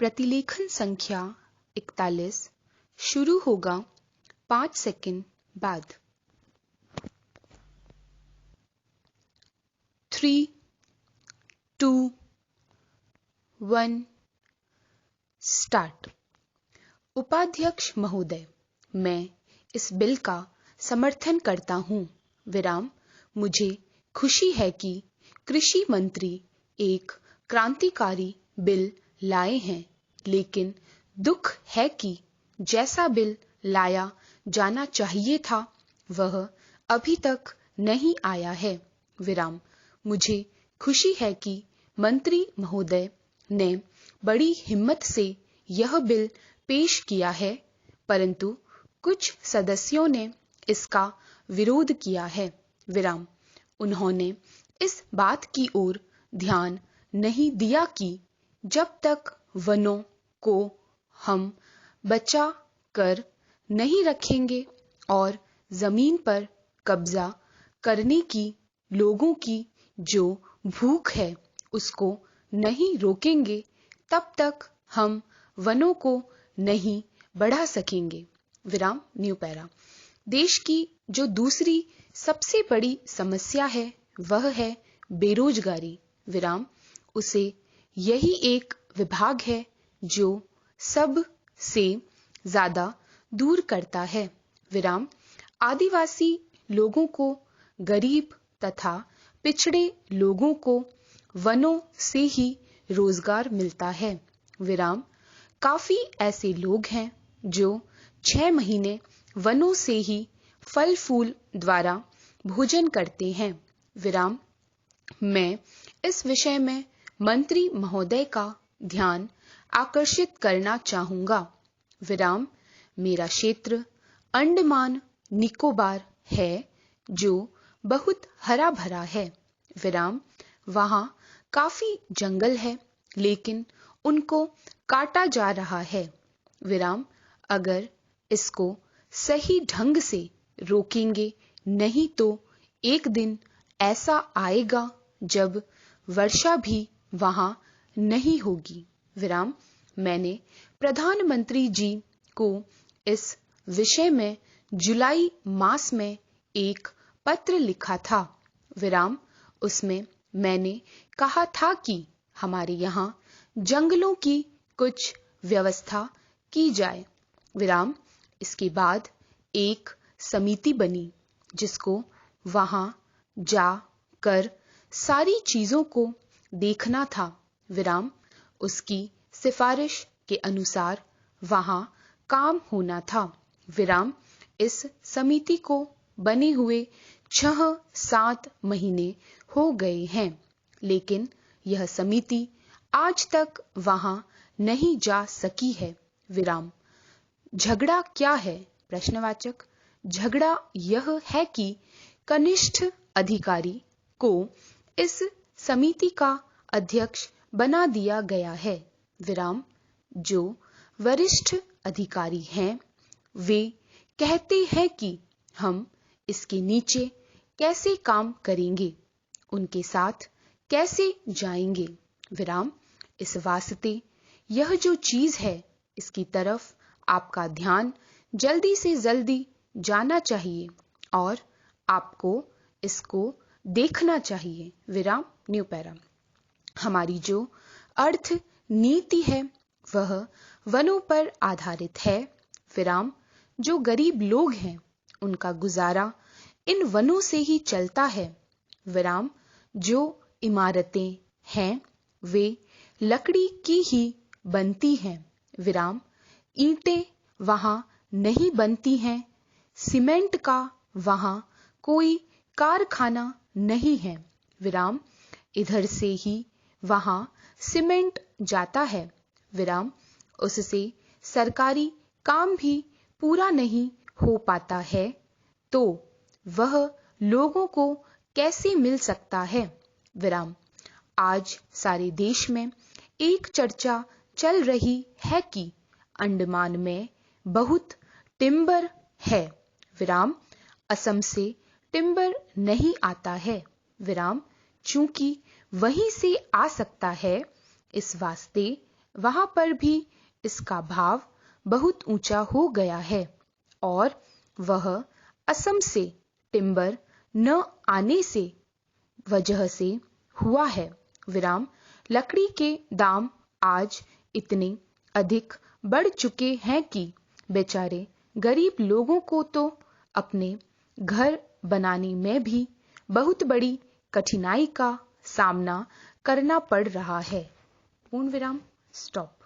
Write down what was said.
प्रतिलेखन संख्या 41 शुरू होगा 5 सेकंड बाद। 3, 2, 1 स्टार्ट। उपाध्यक्ष महोदय, मैं इस बिल का समर्थन करता हूं। विराम। मुझे खुशी है कि कृषि मंत्री एक क्रांतिकारी बिल लाए हैं, लेकिन दुख है कि जैसा बिल लाया जाना चाहिए था वह अभी तक नहीं आया है। विराम। मुझे खुशी है कि मंत्री महोदय ने बड़ी हिम्मत से यह बिल पेश किया है, परंतु कुछ सदस्यों ने इसका विरोध किया है। विराम। उन्होंने इस बात की ओर ध्यान नहीं दिया कि जब तक वनों को हम बचा कर नहीं रखेंगे और जमीन पर कब्जा करने की लोगों की जो भूख है उसको नहीं रोकेंगे, तब तक हम वनों को नहीं बढ़ा सकेंगे। विराम। New para. देश की जो दूसरी सबसे बड़ी समस्या है वह है बेरोजगारी। विराम। उसे यही एक विभाग है जो सब से ज्यादा दूर करता है। विराम। आदिवासी लोगों को, गरीब तथा पिछड़े लोगों को वनों से ही रोजगार मिलता है। विराम। काफी ऐसे लोग हैं जो 6 महीने वनों से ही फल फूल द्वारा भोजन करते हैं। विराम। मैं इस विषय में मंत्री महोदय का ध्यान आकर्षित करना चाहूंगा। विराम। मेरा क्षेत्र अंडमान निकोबार है जो बहुत हरा भरा है। विराम। वहाँ काफी जंगल है, लेकिन उनको काटा जा रहा है। विराम। अगर इसको सही ढंग से रोकेंगे नहीं तो एक दिन ऐसा आएगा जब वर्षा भी वहां नहीं होगी। विराम। मैंने प्रधानमंत्री जी को इस विषय में जुलाई मास में एक पत्र लिखा था। विराम। उसमें मैंने कहा था कि हमारे यहाँ जंगलों की कुछ व्यवस्था की जाए। विराम। इसके बाद एक समिति बनी जिसको वहां जा कर सारी चीजों को देखना था। विराम। उसकी सिफारिश के अनुसार वहां काम होना था। विराम। इस समिति को बने हुए 6-7 महीने हो गए हैं, लेकिन यह समिति आज तक वहां नहीं जा सकी है। विराम। झगड़ा क्या है? प्रश्नवाचक। झगड़ा यह है कि कनिष्ठ अधिकारी को इस समिति का अध्यक्ष बना दिया गया है। विराम। जो वरिष्ठ अधिकारी हैं वे कहते हैं कि हम इसके नीचे कैसे काम करेंगे, उनके साथ कैसे जाएंगे। विराम। इस वास्ते यह जो चीज है इसकी तरफ आपका ध्यान जल्दी से जल्दी जाना चाहिए और आपको इसको देखना चाहिए। विराम। New para. हमारी जो अर्थ नीति है वह वनों पर आधारित है। विराम। जो गरीब लोग हैं उनका गुजारा इन वनों से ही चलता है। विराम। जो इमारतें हैं वे लकड़ी की ही बनती हैं। विराम। ईंटें वहां नहीं बनती हैं। सीमेंट का वहां कोई कारखाना नहीं है। विराम। इधर से ही वहां सीमेंट जाता है। विराम। उससे सरकारी काम भी पूरा नहीं हो पाता है, तो वह लोगों को कैसे मिल सकता है। विराम। आज सारे देश में एक चर्चा चल रही है कि अंडमान में बहुत टिम्बर है। विराम। असम से टिम्बर नहीं आता है। विराम। चूंकि वहीं से आ सकता है, इस वास्ते वहां पर भी इसका भाव बहुत ऊंचा हो गया है और वह असम से टिम्बर न आने से वजह से हुआ है। विराम लकड़ी के दाम आज इतने अधिक बढ़ चुके हैं कि बेचारे गरीब लोगों को तो अपने घर बनाने में भी बहुत बड़ी कठिनाई का सामना करना पड़ रहा है। पूर्ण विराम स्टॉप।